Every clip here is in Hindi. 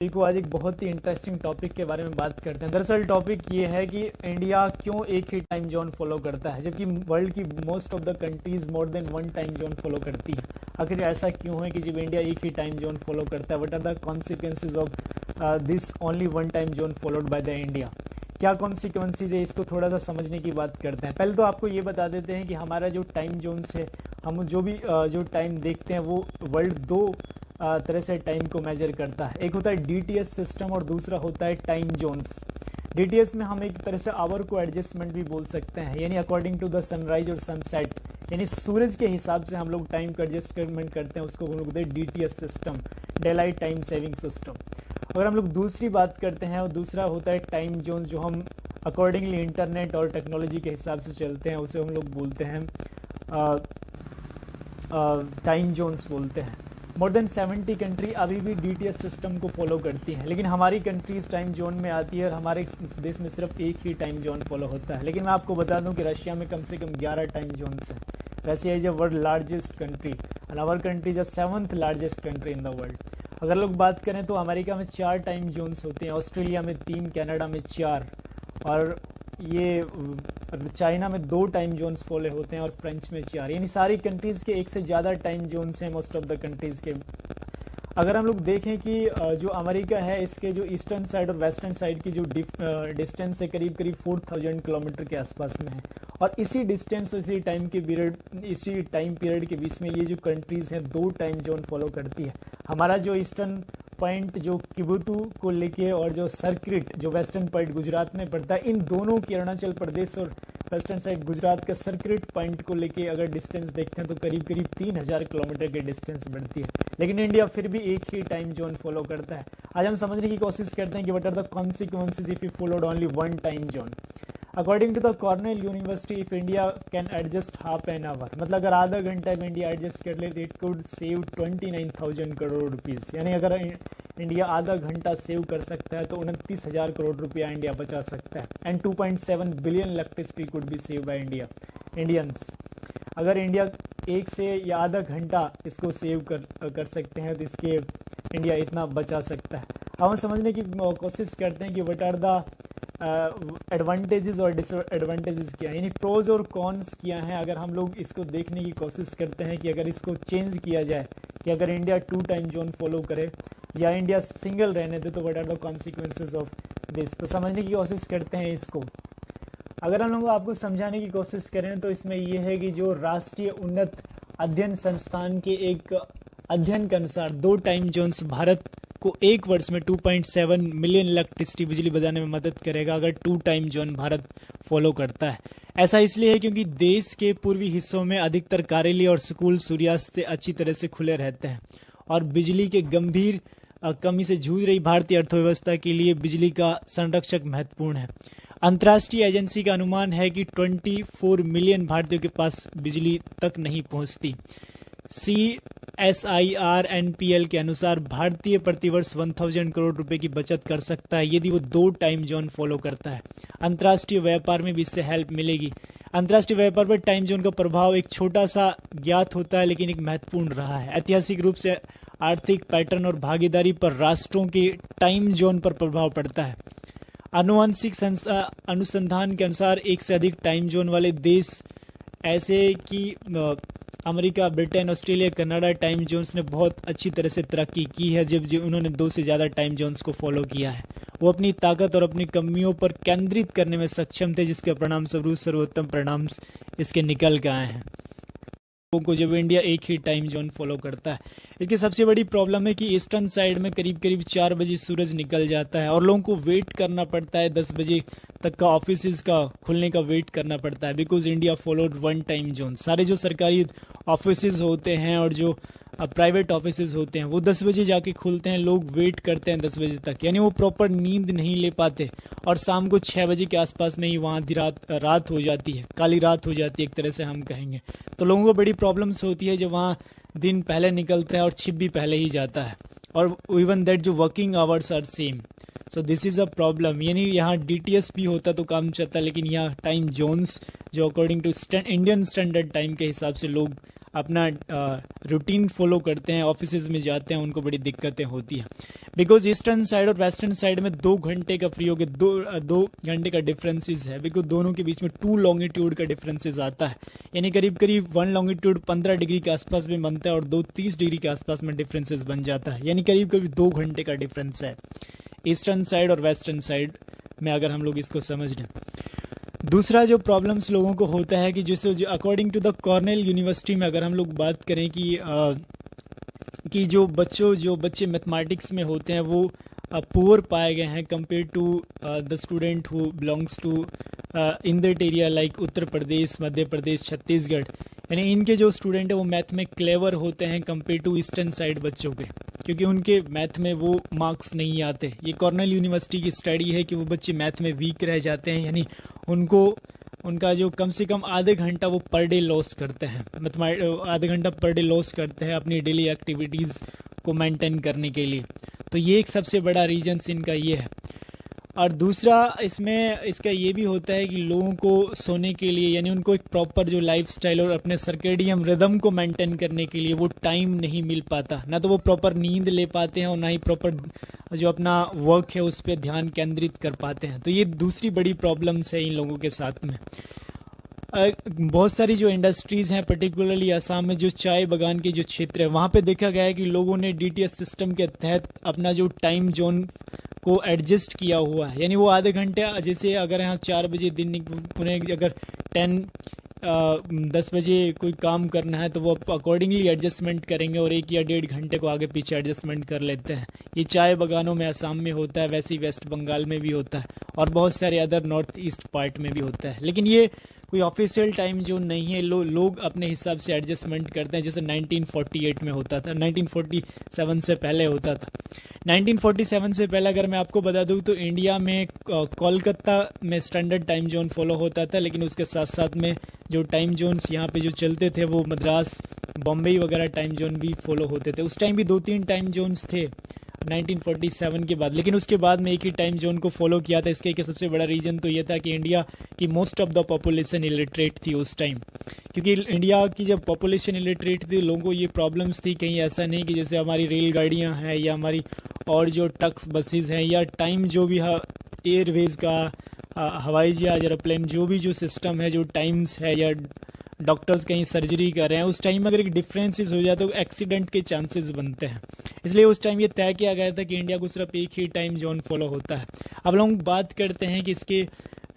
देखो, आज एक बहुत ही इंटरेस्टिंग टॉपिक के बारे में बात करते हैं। दरअसल टॉपिक ये है कि इंडिया क्यों एक ही टाइम जोन फॉलो करता है जबकि वर्ल्ड की most of the countries more than one time zone follow करती है। आखिर ऐसा क्यों है कि जब इंडिया एक ही टाइम जोन फॉलो करता है, what are the consequences of this only one time zone followed by the India? क्या कॉन्सिक्वेंसेज है, इसको थोड़ा सा समझने की बात करते हैं। पहले तो आपको ये बता देते हैं कि हमारा जो टाइम जोन्स है, हम जो भी जो टाइम देखते हैं वो वर्ल्ड दो तरह से टाइम को मेजर करता है। एक होता है डीटीएस सिस्टम और दूसरा होता है टाइम जोन्स। डीटीएस में हम एक तरह से आवर को एडजस्टमेंट भी बोल सकते हैं, यानी अकॉर्डिंग टू द सनराइज और सनसेट, यानी सूरज के हिसाब से हम लोग टाइम का एडजस्टमेंट करते हैं, उसको हम लोग बोलते हैं DTS system, daylight time saving system. अगर हम लोग दूसरी बात करते हैं और दूसरा होता है टाइम जोन्स, जो हम अकॉर्डिंगली इंटरनेट और टेक्नोलॉजी के हिसाब से चलते हैं, उसे हम लोग बोलते हैं टाइम जोन्स बोलते हैं। मोर देन 70 कंट्री अभी भी डीटीएस सिस्टम को फॉलो करती हैं, लेकिन हमारी कंट्रीज टाइम जोन में आती है और हमारे देश में सिर्फ एक ही टाइम जोन फॉलो होता है। लेकिन मैं आपको बता दूं कि रशिया में कम से कम 11 टाइम जोन्स हैं। Russia is a world largest country and our country is a 7th largest country in the world. अगर लोग बात करें तो अमेरिका में 4 टाइम जोन्स होते हैं, ऑस्ट्रेलिया में 3, कनाडा में 4, और ये चाइना में 2 टाइम जोन्स फॉलो होते हैं और फ्रेंच में 4, यानी सारी कंट्रीज़ के एक से ज़्यादा टाइम जोन्स हैं मोस्ट ऑफ द कंट्रीज़ के। अगर हम लोग देखें कि जो अमेरिका है, इसके जो ईस्टर्न साइड और वेस्टर्न साइड की जो डिस्टेंस है करीब करीब 4000 किलोमीटर के आसपास में है, और इसी डिस्टेंस और इसी टाइम पीरियड के बीच में ये जो कंट्रीज़ हैं 2 टाइम जोन फॉलो करती है। हमारा जो ईस्टर्न पॉइंट जो किबुतु को लेके और जो सर्किट जो वेस्टर्न पॉइंट गुजरात में पड़ता है, इन दोनों की अरुणाचल प्रदेश और वेस्टर्न साइड गुजरात का सर्किट पॉइंट को लेके अगर डिस्टेंस देखते हैं तो करीब करीब 3000 किलोमीटर की डिस्टेंस बढ़ती है। लेकिन इंडिया फिर भी एक ही टाइम जोन फॉलो करता है। आज हम समझने की कोशिश करते हैं कि what are the consequences if you followed only one time zone. According to the Cornell university, if India can adjust half an hour, मतलब अगर आधा घंटा में इंडिया एडजस्ट कर ले तो it could save 29,000 crore rupees, यानी अगर इंडिया आधा घंटा सेव कर सकता है तो 29,000 करोड़ रुपया इंडिया बचा सकता है। And 2.7 billion electricity could be save by Indians. अगर इंडिया एक से या आधा घंटा इसको सेव कर सकते हैं तो इसके इंडिया इतना बचा सकता है। हम समझने की कोशिश करते हैं कि व्हाट आर द एडवांटेजेस और डिसएडवांटेजेस क्या है, यानी प्रोज और कॉन्स क्या हैं। अगर हम लोग इसको देखने की कोशिश करते हैं कि अगर इसको चेंज किया जाए कि अगर इंडिया 2 टाइम जोन फॉलो करे या इंडिया सिंगल रहने दे, तो what are the consequences of this, तो समझने की कोशिश करते हैं इसको। अगर हम लोग आपको समझाने की कोशिश करें तो इसमें यह है कि जो राष्ट्रीय उन्नत अध्ययन संस्थान के एक अध्ययन के अनुसार 2 टाइम जोन्स भारत को एक वर्ष में 2.7 मिलियन इलेक्ट्रिसिटी बिजली बचाने में मदद करेगा अगर 2 टाइम जोन भारत फॉलो करता है। ऐसा इसलिए है क्योंकि देश के पूर्वी हिस्सों में अधिकतर कार्यालय और स्कूल सूर्यास्त से अच्छी तरह से खुले रहते हैं, और बिजली के गंभीर कमी से जूझ रही भारतीय अर्थव्यवस्था के लिए बिजली का संरक्षक महत्वपूर्ण है। अंतर्राष्ट्रीय एजेंसी का अनुमान है कि 24 मिलियन भारतीयों के पास बिजली तक नहीं पहुंचती। CSIR NPL के अनुसार भारतीय प्रतिवर्ष 1000 करोड़ रुपए की बचत कर सकता है यदि वो 2 टाइम जोन फॉलो करता है। अंतर्राष्ट्रीय व्यापार में भी इससे हेल्प मिलेगी। अंतर्राष्ट्रीय व्यापार पर टाइम जोन का प्रभाव एक छोटा सा ज्ञात होता है लेकिन एक महत्वपूर्ण रहा है। ऐतिहासिक रूप से आर्थिक पैटर्न और भागीदारी पर राष्ट्रों के टाइम जोन पर प्रभाव पड़ता है। आनुवंशिक अनुसंधान के अनुसार एक से अधिक टाइम जोन वाले देश ऐसे कि America, Britain, Australia, Canada time zones ने बहुत अच्छी तरह से तरक्की की है जब उन्होंने 2 से ज़्यादा टाइम जोन्स को फॉलो किया है। वो अपनी ताकत और अपनी कमियों पर केंद्रित करने में सक्षम थे, जिसके परिणाम स्वरूप सर्वोत्तम परिणाम इसके निकल के आए हैं को जब इंडिया एक ही टाइम जोन फॉलो करता है। इसकी सबसे बड़ी प्रॉब्लम है कि ईस्टर्न साइड में करीब करीब 4 बजे सूरज निकल जाता है और लोगों को वेट करना पड़ता है 10 बजे तक का ऑफिस का खुलने का वेट करना पड़ता है, because India followed one time zone. सारे जो सरकारी ऑफिस होते हैं और जो प्राइवेट ऑफिस होते हैं वो 10 बजे जाके खुलते हैं, लोग वेट करते हैं 10 बजे तक, यानी वो प्रॉपर नींद नहीं ले पाते, और शाम को 6 बजे के आसपास में ही वहाँ रात हो जाती है, काली रात हो जाती है एक तरह से हम कहेंगे। तो लोगों को बड़ी प्रॉब्लम्स होती है जब वहाँ दिन पहले निकलता है और छिप भी पहले ही जाता है, और इवन दैट जो working hours are same. So this is a problem, यानी यहाँ DTS भी होता तो काम चलता, लेकिन यहाँ टाइम जोन्स जो according to Indian standard time के हिसाब से लोग अपना रूटीन फॉलो करते हैं, ऑफिसेज में जाते हैं, उनको बड़ी दिक्कतें होती हैं। बिकॉज ईस्टर्न साइड और वेस्टर्न साइड में 2 घंटे का फ्री हो गया, दो घंटे का डिफरेंसेस है। बिकॉज दोनों के बीच में 2 लॉन्गिट्यूड का डिफरेंसेस आता है, यानी करीब करीब 1 लॉन्गिट्यूड 15 डिग्री के आसपास में बनता है और 2 30 डिग्री के आसपास में डिफरेंसेस बन जाता है, यानी करीब करीब 2 घंटे का डिफरेंस है ईस्टर्न साइड और वेस्टर्न साइड में, अगर हम लोग इसको समझ लें। दूसरा जो प्रॉब्लम्स लोगों को होता है कि जैसे according to the Cornell university में अगर हम लोग बात करें कि जो बच्चे मैथमेटिक्स में होते हैं वो पुअर पाए गए हैं compare to the student who belongs to in that area like Uttar Pradesh, Madhya Pradesh, Chhattisgarh, यानी इनके जो स्टूडेंट है वो मैथ में क्लेवर होते हैं कंपेयर टू ईस्टर्न साइड बच्चों के, क्योंकि उनके मैथ में वो मार्क्स नहीं आते। ये कॉर्नेल यूनिवर्सिटी की स्टडी है कि वो बच्चे मैथ में वीक रह जाते हैं, यानी उनका जो कम से कम आधे घंटा वो पर डे लॉस करते हैं, आधे घंटा पर डे लॉस करते हैं अपनी डेली एक्टिविटीज़ को मेंटेन करने के लिए। तो ये एक सबसे बड़ा रीजन इनका ये है। और दूसरा इसका ये भी होता है कि लोगों को सोने के लिए, यानी उनको एक प्रॉपर जो लाइफस्टाइल और अपने सर्केडियम रिदम को मेंटेन करने के लिए वो टाइम नहीं मिल पाता, ना तो वो प्रॉपर नींद ले पाते हैं और ना ही प्रॉपर जो अपना वर्क है उस पर ध्यान केंद्रित कर पाते हैं। तो ये दूसरी बड़ी प्रॉब्लम्स है इन लोगों के साथ में। बहुत सारी जो इंडस्ट्रीज हैं पर्टिकुलरली असम में जो चाय बागान के जो क्षेत्र है वहाँ पे देखा गया है कि लोगों ने डीटीएस सिस्टम के तहत अपना जो टाइम जोन को एडजस्ट किया हुआ है, यानी वो आधे घंटे, जैसे अगर यहाँ 4 बजे दिन उन्हें अगर 10 बजे कोई काम करना है तो वो अकॉर्डिंगली एडजस्टमेंट करेंगे और 1 या 1.5 घंटे को आगे पीछे एडजस्टमेंट कर लेते हैं। ये चाय बागानों में असम में होता है, वैसे ही वेस्ट बंगाल में भी होता है और बहुत सारे अदर नॉर्थ ईस्ट पार्ट में भी होता है। लेकिन ये कोई ऑफिशियल टाइम जो नहीं है, लोग अपने हिसाब से एडजस्टमेंट करते हैं, जैसे 1948 में होता था, 1947 से पहले होता था। 1947 से पहले अगर मैं आपको बता दूं तो इंडिया में कोलकाता में स्टैंडर्ड टाइम जोन फॉलो होता था, लेकिन उसके साथ साथ में जो टाइम जोन्स यहाँ पे जो चलते थे वो मद्रास, बॉम्बे वगैरह टाइम जोन भी फॉलो होते थे। उस टाइम भी 2-3 टाइम जोन्स थे 1947 के बाद, लेकिन उसके बाद में एक ही टाइम जोन को फॉलो किया था। इसके एक सबसे बड़ा रीज़न तो ये था कि इंडिया की most of the population illiterate थी उस टाइम, क्योंकि इंडिया की जब पॉपुलेशन इलिटरेट थी लोगों को ये प्रॉब्लम्स थी, कहीं ऐसा नहीं कि जैसे हमारी रेलगाड़ियाँ हैं या हमारी और जो ट्रक्स बसेज हैं या टाइम जो भी एयरवेज का हवाई जहाज एरोप्लेन जो भी जो सिस्टम है, जो टाइम्स है या डॉक्टर्स कहीं सर्जरी कर रहे हैं, उस टाइम अगर एक डिफरेंसेस हो जाए तो एक्सीडेंट के चांसेस बनते हैं। इसलिए उस टाइम ये तय किया गया था कि इंडिया को सिर्फ एक ही टाइम जोन फॉलो होता है। अब लोग बात करते हैं कि इसके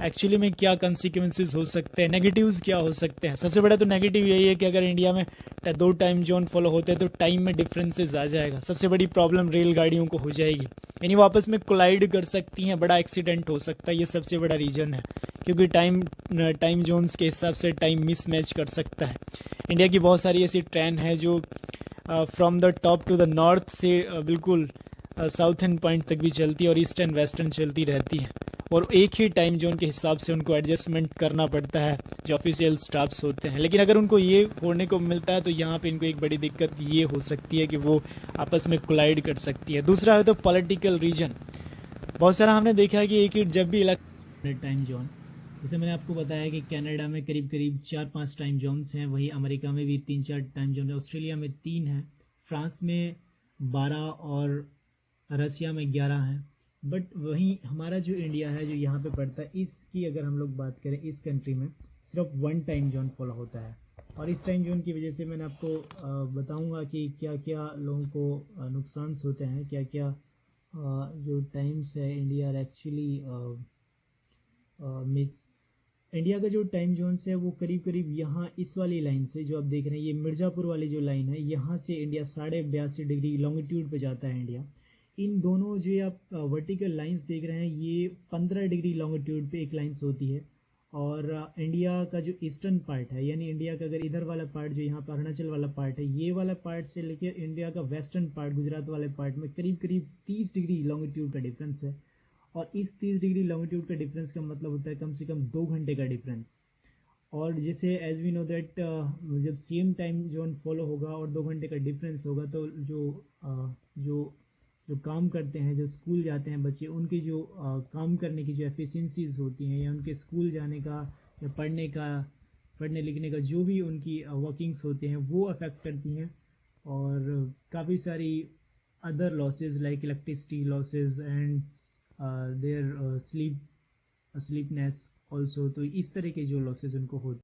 एक्चुअली में क्या कंसिक्वेंसेस हो सकते हैं, नेगेटिव्स क्या हो सकते हैं। सबसे बड़ा तो नेगेटिव यही है कि अगर इंडिया में 2 टाइम जोन फॉलो होते हैं तो टाइम में डिफरेंसेस आ जाएगा। सबसे बड़ी प्रॉब्लम रेलगाड़ियों को हो जाएगी, यानी वो आपस में कोलाइड कर सकती हैं, बड़ा एक्सीडेंट हो सकता है। ये सबसे बड़ा रीजन है, क्योंकि टाइम जोन्स के हिसाब से टाइम मिसमैच कर सकता है। इंडिया की बहुत सारी ऐसी ट्रेन है जो from the top to the north से बिल्कुल साउथर्न पॉइंट तक भी चलती है और ईस्टर्न वेस्टर्न चलती रहती है, और एक ही टाइम जोन के हिसाब से उनको एडजस्टमेंट करना पड़ता है जो ऑफिशियल स्टाफ्स होते हैं। लेकिन अगर उनको ये होने को मिलता है तो यहाँ पे इनको एक बड़ी दिक्कत ये हो सकती है कि वो आपस में कोलाइड कर सकती है। दूसरा है तो पॉलिटिकल रीजन। बहुत सारा हमने देखा है कि एक ही जब भी इलेक्शन टाइम जोन, जैसे मैंने आपको बताया कि कनाडा में करीब करीब 4-5 टाइम जोन्स हैं, वही अमेरिका में भी 3-4 टाइम जोन है, ऑस्ट्रेलिया में 3 हैं, फ्रांस में 12 और रसिया में 11 हैं। बट वहीं हमारा जो इंडिया है जो यहाँ पे पड़ता है, इसकी अगर हम लोग बात करें, इस कंट्री में सिर्फ 1 टाइम जोन फॉलो होता है। और इस टाइम जोन की वजह से मैंने आपको बताऊंगा कि क्या क्या लोगों को नुकसान होते हैं, क्या क्या जो टाइम्स है इंडिया एक्चुअली मिस। इंडिया का जो टाइम जोन्स है वो करीब करीब यहाँ इस वाली लाइन से जो आप देख रहे हैं, ये मिर्ज़ापुर वाली जो लाइन है, यहाँ से इंडिया 82.5 डिग्री लॉन्गिट्यूड पे जाता है इंडिया। इन दोनों जो आप वर्टिकल लाइंस देख रहे हैं ये 15 डिग्री लॉन्गिट्यूड पे एक लाइंस होती है। और इंडिया का जो ईस्टर्न पार्ट है, यानी इंडिया का अगर इधर वाला पार्ट जो यहाँ पर अरुणाचल वाला पार्ट है, ये वाला पार्ट से लेकर इंडिया का वेस्टर्न पार्ट गुजरात वाले पार्ट में करीब करीब 30 डिग्री लॉन्गिट्यूड का डिफरेंस है। और इस 30 डिग्री लॉन्गिट्यूड का डिफरेंस का मतलब होता है कम से कम 2 घंटे का डिफरेंस। और जैसे एज वी नो दैट जब सेम टाइम जोन फॉलो होगा और 2 घंटे का डिफरेंस होगा तो जो जो काम करते हैं, जो स्कूल जाते हैं बच्चे, उनकी जो काम करने की जो एफिशिएंसीज होती हैं या उनके स्कूल जाने का या पढ़ने का पढ़ने लिखने का जो भी उनकी वर्किंग्स होते हैं वो अफेक्ट करती हैं, और काफ़ी सारी other losses like electricity losses and there sleepness also, तो इस तरह के जो लॉसेस उनको होते